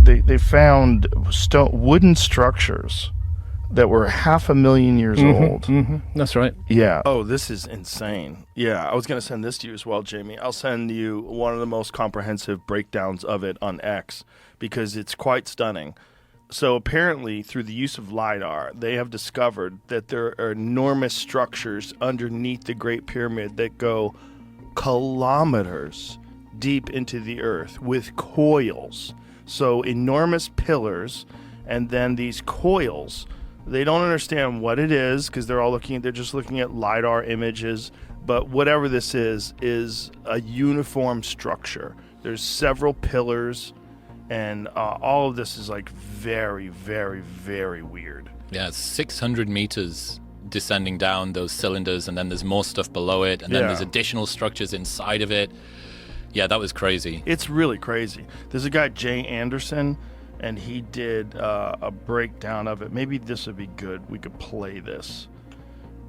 they found wooden structures that were 500,000 years old. That's right. Yeah. Oh, this is insane. Yeah, I was going to send this to you as well, Jamie. I'll send you one of the most comprehensive breakdowns of it on X because it's quite stunning. So apparently, through the use of LiDAR, they have discovered that there are enormous structures underneath the Great Pyramid that go kilometers deep into the earth with coils. So enormous pillars, and then these coils. They don't understand what it is because they're just looking at LiDAR images. But whatever this is a uniform structure. There's several pillars, and all of this is like very, very, very weird. Yeah, it's 600 meters descending down those cylinders, and then there's more stuff below it, and then there's additional structures inside of it. Yeah, that was crazy. It's really crazy. There's a guy, Jay Anderson, and he did a breakdown of it. Maybe this would be good. We could play this.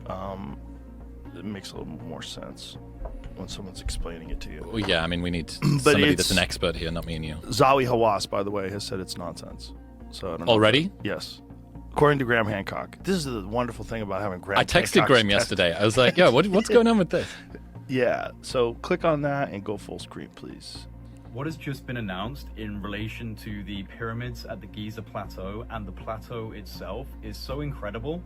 It makes a little more sense when someone's explaining it to you. Well, yeah, I mean, we need somebody that's an expert here, not me and you. Zawi Hawass, by the way, has said it's nonsense. So I don't know. Already? Yes. According to Graham Hancock. This is the wonderful thing about having Graham I texted Graham yesterday. I was like, yeah, what's going on with this? Yeah, so click on that and go full screen, please. What has just been announced in relation to the pyramids at the Giza Plateau and the plateau itself is so incredible,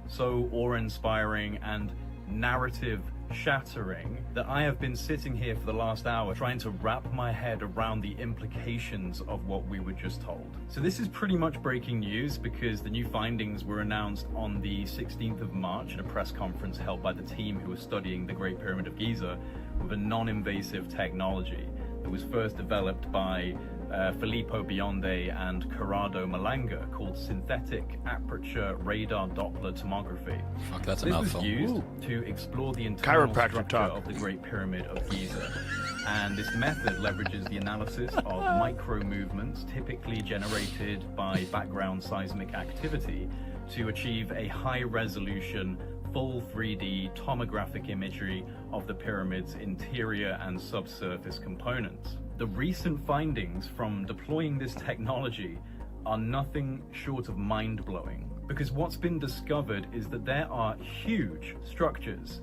so awe-inspiring and narrative-shattering that I have been sitting here for the last hour trying to wrap my head around the implications of what we were just told. So this is pretty much breaking news because the new findings were announced on the 16th of March at a press conference held by the team who was studying the Great Pyramid of Giza with a non-invasive technology. It was first developed by Filippo Bionde and Corrado Malanga called synthetic aperture radar Doppler tomography. Fuck, that's a this mouthful. was used to explore the internal Chiropractor structure talk. of the Great Pyramid of Giza. And this method leverages the analysis of micro movements typically generated by background seismic activity to achieve a high resolution full 3D tomographic imagery of the pyramid's interior and subsurface components. The recent findings from deploying this technology are nothing short of mind-blowing, because what's been discovered is that there are huge structures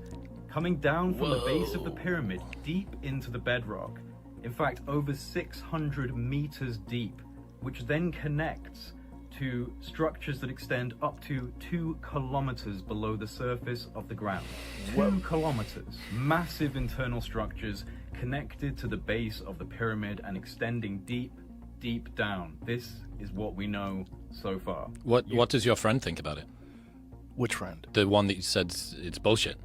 coming down from the base of the pyramid deep into the bedrock, in fact over 600 meters deep, which then connects to structures that extend up to 2 kilometers below the surface of the ground. 2 kilometers. Massive internal structures connected to the base of the pyramid and extending deep, deep down. This is what we know so far. What does your friend think about it? Which friend? The one that you said it's bullshit.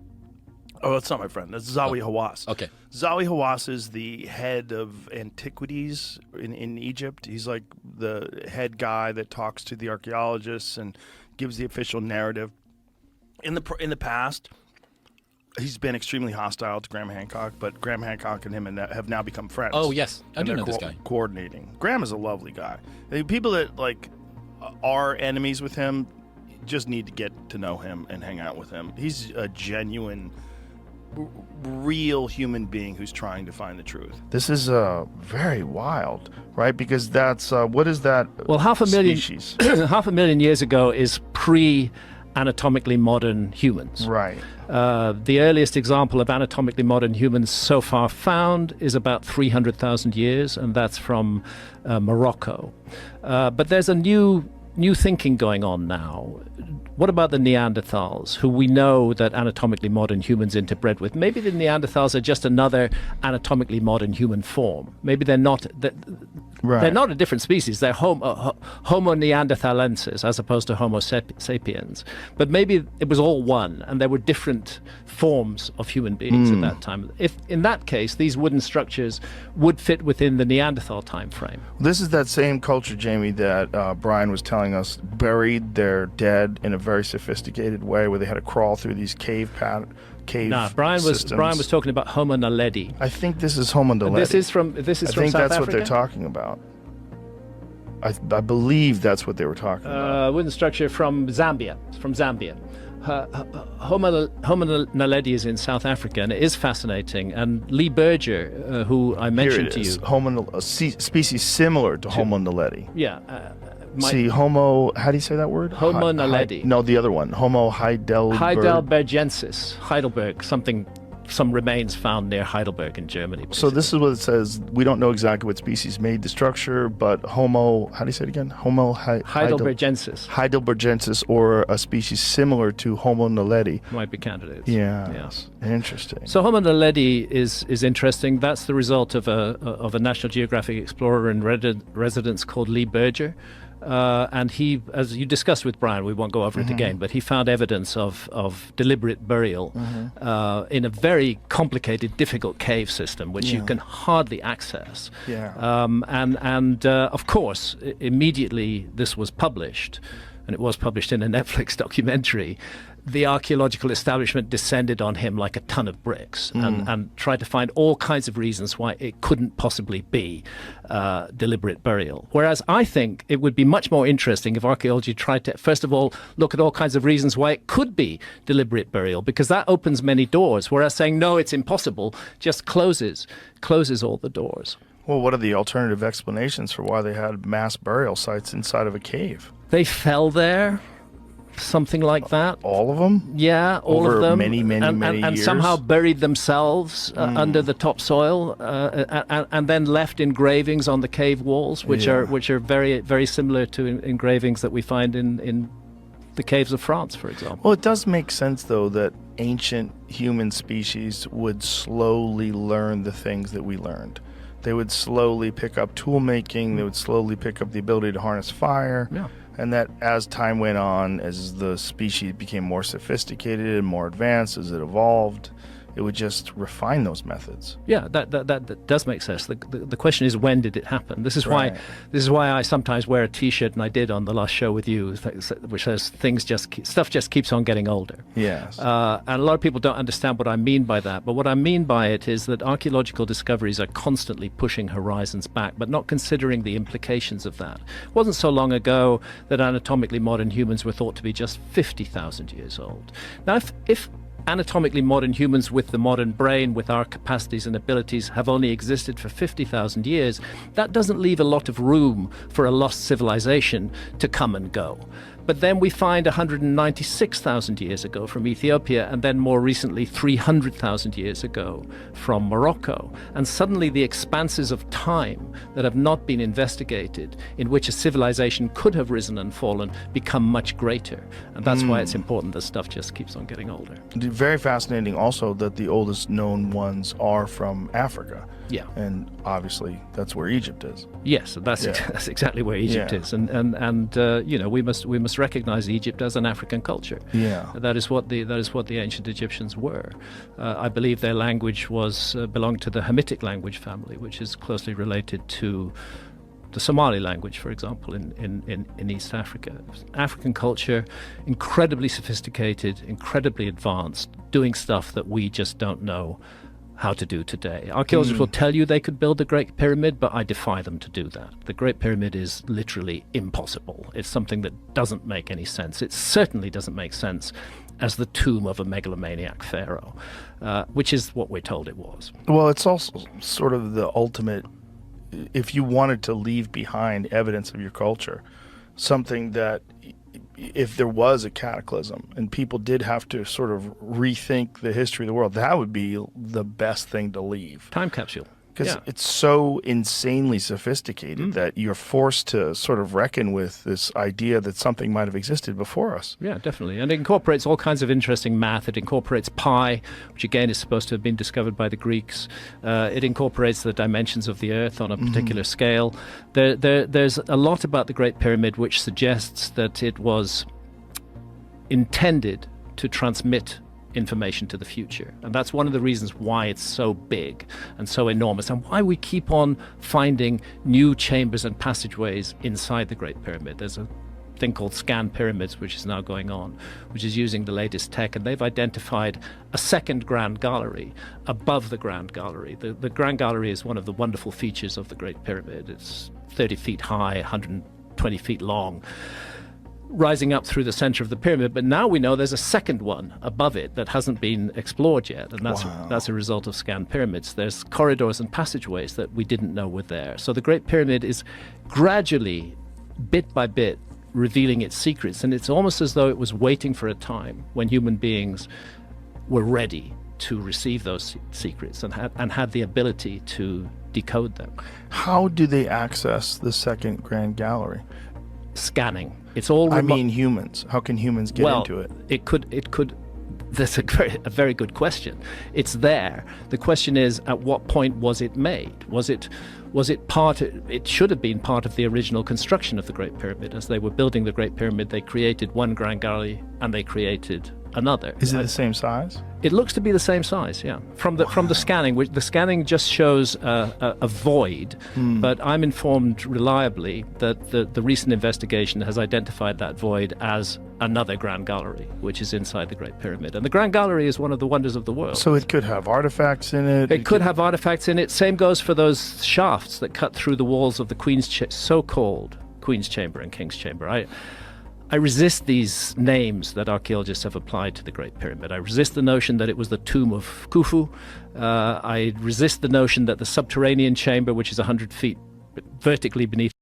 Oh, that's not my friend. That's Zawi Hawass. Okay. Zawi Hawass is the head of antiquities in Egypt. He's like the head guy that talks to the archaeologists and gives the official narrative. In the past, he's been extremely hostile to Graham Hancock, but Graham Hancock and him have now become friends. Oh, yes. I do they're know this guy. Coordinating. Graham is a lovely guy. The people that like are enemies with him just need to get to know him and hang out with him. He's a genuine, real human being who's trying to find the truth. This is very wild, right? Because that's what is that? Well, half a million years ago is pre-anatomically modern humans. Right. The earliest example of anatomically modern humans so far found is about 300,000 years, and that's from Morocco. But there's a new thinking going on now. What about the Neanderthals, who we know that anatomically modern humans interbred with? Maybe the Neanderthals are just another anatomically modern human form. Maybe they're not. They're not a different species. They're Homo neanderthalensis as opposed to Homo sapiens. But maybe it was all one, and there were different forms of human beings at that time. If in that case, these wooden structures would fit within the Neanderthal time frame. This is that same culture, Jamie, that Brian was telling us buried their dead in a very sophisticated way, where they had to crawl through these cave No, Brian was talking about Homo naledi. I think this is Homo naledi. This is from I think South that's Africa? what they're talking about. I believe that's what they were talking about. Wooden structure from Zambia. Homo naledi is in South Africa, and it is fascinating. And Lee Berger, who I mentioned to you, a species similar to Homo naledi. Yeah. Homo. How do you say that word? Homo naledi. No, the other one. Homo heidelbergensis. Heidelberg. Some remains found near Heidelberg in Germany. Basically. So this is what it says. We don't know exactly what species made the structure, but Homo, how do you say it again? Homo heidelbergensis. Heidelbergensis, or a species similar to Homo naledi. Might be candidates. Yeah. Yes. Interesting. So Homo naledi is interesting. That's the result of a National Geographic explorer in residence called Lee Berger. And he, as you discussed with Brian, we won't go over it again, but he found evidence of deliberate burial in a very complicated, difficult cave system, which you can hardly access. Yeah. And of course, immediately this was published, and it was published in a Netflix documentary. The archaeological establishment descended on him like a ton of bricks and tried to find all kinds of reasons why it couldn't possibly be deliberate burial. Whereas I think it would be much more interesting if archaeology tried to, first of all, look at all kinds of reasons why it could be deliberate burial, because that opens many doors, whereas saying, no, it's impossible, just closes all the doors. Well, what are the alternative explanations for why they had mass burial sites inside of a cave? They fell there. Something like that. All of them? Yeah, all Over of them. many and years? somehow buried themselves under the topsoil, and then left engravings on the cave walls, which are very, very similar to engravings that we find in the caves of France, for example. Well, it does make sense, though, that ancient human species would slowly learn the things that we learned. They would slowly pick up tool making. They would slowly pick up the ability to harness fire. Yeah. And that as time went on, as the species became more sophisticated and more advanced, as it evolved, it would just refine those methods. Yeah, that does make sense. The question is, when did it happen? This is why I sometimes wear a T-shirt, and I did on the last show with you, which says stuff just keeps on getting older. Yes. And a lot of people don't understand what I mean by that. But what I mean by it is that archaeological discoveries are constantly pushing horizons back, but not considering the implications of that. It wasn't so long ago that anatomically modern humans were thought to be just 50,000 years old. Now, if anatomically modern humans with the modern brain, with our capacities and abilities, have only existed for 50,000 years, that doesn't leave a lot of room for a lost civilization to come and go. But then we find 196,000 years ago from Ethiopia, and then more recently 300,000 years ago from Morocco. And suddenly the expanses of time that have not been investigated, in which a civilization could have risen and fallen, become much greater. And that's why it's important that stuff just keeps on getting older. Very fascinating also that the oldest known ones are from Africa. Yeah. And obviously that's where Egypt is. Yes, that's exactly where Egypt is. And you know, we must recognize Egypt as an African culture. Yeah. That is what the ancient Egyptians were. I believe their language belonged to the Hamitic language family, which is closely related to the Somali language, for example, in East Africa. African culture, incredibly sophisticated, incredibly advanced, doing stuff that we just don't know how to do today. Archaeologists will tell you they could build the Great Pyramid, but I defy them to do that. The Great Pyramid is literally impossible. It's something that doesn't make any sense. It certainly doesn't make sense as the tomb of a megalomaniac pharaoh, which is what we're told it was. Well, it's also sort of the ultimate, if you wanted to leave behind evidence of your culture, something that if there was a cataclysm and people did have to sort of rethink the history of the world, that would be the best thing to leave. Time capsule. Because it's so insanely sophisticated that you're forced to sort of reckon with this idea that something might have existed before us. Yeah, definitely. And it incorporates all kinds of interesting math. It incorporates pi, which again is supposed to have been discovered by the Greeks. It incorporates the dimensions of the Earth on a particular scale. There's a lot about the Great Pyramid which suggests that it was intended to transmit information to the future. And that's one of the reasons why it's so big and so enormous, and why we keep on finding new chambers and passageways inside the Great Pyramid. There's a thing called Scan Pyramids, which is now going on, which is using the latest tech, and they've identified a second Grand Gallery above the Grand Gallery. The Grand Gallery is one of the wonderful features of the Great Pyramid. It's 30 feet high, 120 feet long. rising up through the center of the pyramid. But now we know there's a second one above it that hasn't been explored yet, and that's a result of scanned pyramids. There's corridors and passageways that we didn't know were there. So the Great Pyramid is gradually, bit by bit, revealing its secrets, and it's almost as though it was waiting for a time when human beings were ready to receive those secrets and had the ability to decode them. How do they access the second Grand Gallery? Scanning. It's all I mean humans. How can humans get into it? It could. That's a very good question. It's there. The question is, at what point was it made? Was it part? It should have been part of the original construction of the Great Pyramid. As they were building the Great Pyramid, they created one Grand Gallery and they created another. Is it the same size? It looks to be the same size, yeah. From the scanning, which the scanning just shows a void, but I'm informed reliably that the recent investigation has identified that void as another Grand Gallery, which is inside the Great Pyramid. And the Grand Gallery is one of the wonders of the world. So it could have artifacts in it. It could have artifacts in it. Same goes for those shafts that cut through the walls of the so-called Queen's Chamber and King's Chamber. I resist these names that archaeologists have applied to the Great Pyramid. I resist the notion that it was the tomb of Khufu. I resist the notion that the subterranean chamber, which is 100 feet vertically beneath